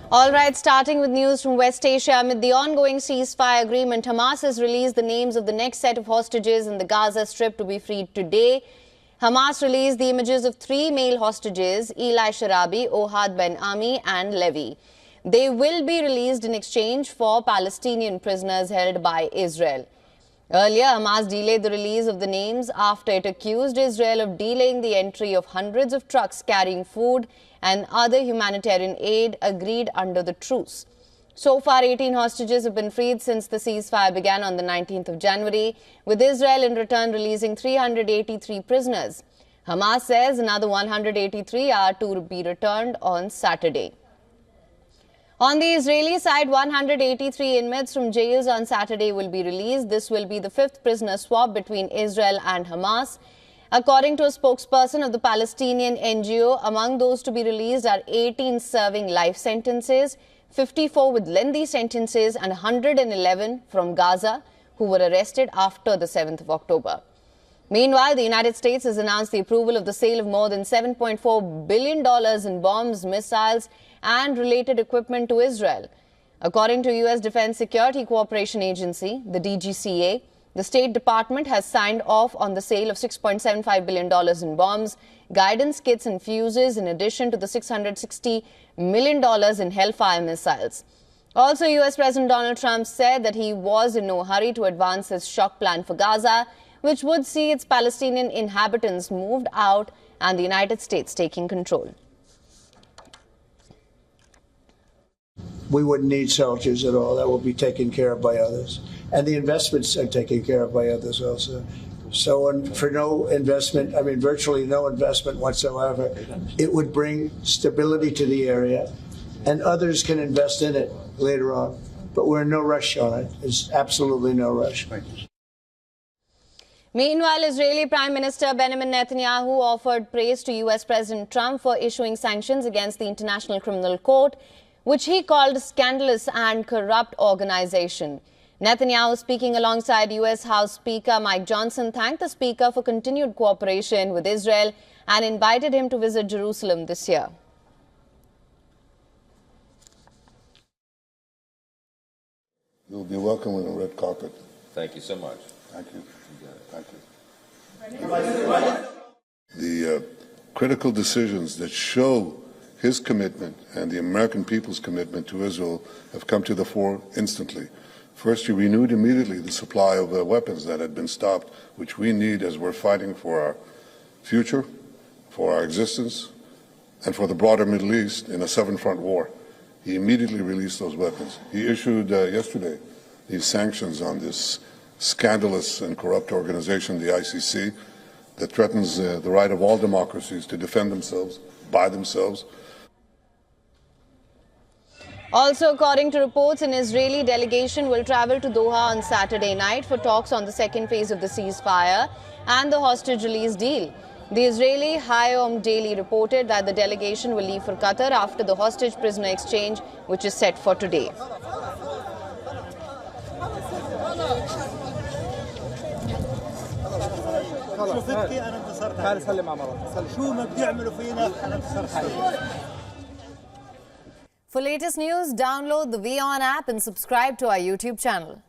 All right, starting with news from West Asia. Amid the ongoing ceasefire agreement, Hamas has released the names of the next set of hostages in the Gaza Strip to be freed today. Hamas released the images of 3 male hostages, Eli Sharabi, Ohad Ben Ami and Levi. They will be released in exchange for Palestinian prisoners held by Israel. Earlier, Hamas delayed the release of the names after it accused Israel of delaying the entry of hundreds of trucks carrying food and other humanitarian aid agreed under the truce. So far, 18 hostages have been freed since the ceasefire began on the 19th of January, with Israel in return releasing 383 prisoners. Hamas says another 183 are to be returned on Saturday. On the Israeli side, 183 inmates from jails on Saturday will be released. This will be the 5th prisoner swap between Israel and Hamas. According to a spokesperson of the Palestinian NGO, among those to be released are 18 serving life sentences, 54 with lengthy sentences and 111 from Gaza who were arrested after the 7th of October. Meanwhile, the United States has announced the approval of the sale of more than $7.4 billion in bombs, missiles and related equipment to Israel. According to U.S. Defense Security Cooperation Agency, the DGCA, the State Department has signed off on the sale of $6.75 billion in bombs, guidance kits and fuses, in addition to the $660 million in Hellfire missiles. Also, U.S. President Donald Trump said that he was in no hurry to advance his shock plan for Gaza, which would see its Palestinian inhabitants moved out and the United States taking control. We wouldn't need soldiers at all. That will be taken care of by others. And the investments are taken care of by others also. So for no investment, I mean virtually no investment whatsoever, it would bring stability to the area and others can invest in it later on. But we're in no rush on it. There's absolutely no rush. Meanwhile, Israeli Prime Minister Benjamin Netanyahu offered praise to U.S. President Trump for issuing sanctions against the International Criminal Court, which he called a scandalous and corrupt organization. Netanyahu, speaking alongside U.S. House Speaker Mike Johnson, thanked the Speaker for continued cooperation with Israel and invited him to visit Jerusalem this year. You'll be welcome on the red carpet. Thank you so much. Thank you. Thank you. The critical decisions that show his commitment and the American people's commitment to Israel have come to the fore instantly. First, he renewed immediately the supply of weapons that had been stopped, which we need as we're fighting for our future, for our existence, and for the broader Middle East in a 7-front war. He immediately released those weapons. He issued yesterday these sanctions on this scandalous and corrupt organization, the ICC, that threatens the right of all democracies to defend themselves by themselves. Also, according to reports, an Israeli delegation will travel to Doha on Saturday night for talks on the second phase of the ceasefire and the hostage release deal. The Israeli Hayom Daily reported that the delegation will leave for Qatar after the hostage prisoner exchange, which is set for today. For latest news, download the WION app and subscribe to our YouTube channel.